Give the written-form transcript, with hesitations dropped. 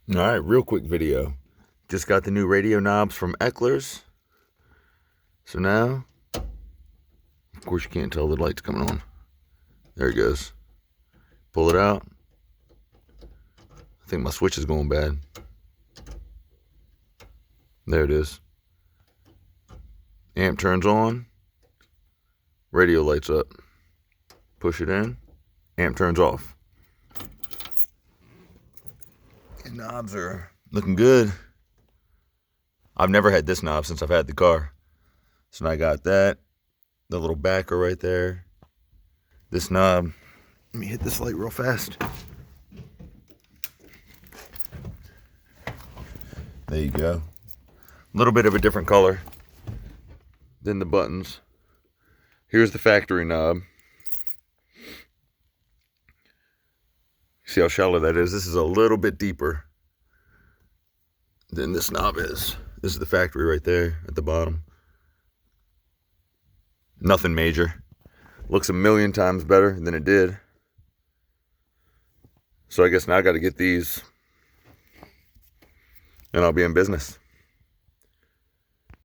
All right, real quick video. Just got the new radio knobs from Ecklers. So now, of course you can't tell the light's coming on. There it goes. Pull it out. I think my switch is going bad. There it is. Amp turns on. Radio lights up. Push it in. Amp turns off. The knobs are looking good. I've never had this knob since I've had the car. So now I got that. The little backer right there. This knob. Let me hit this light real fast. There you go. A little bit of a different color than the buttons. Here's the factory knob. See how shallow that is? This is a little bit deeper than this knob is. This is the factory right there at the bottom. Nothing major. Looks a million times better than it did. So I guess now I got to get these and I'll be in business.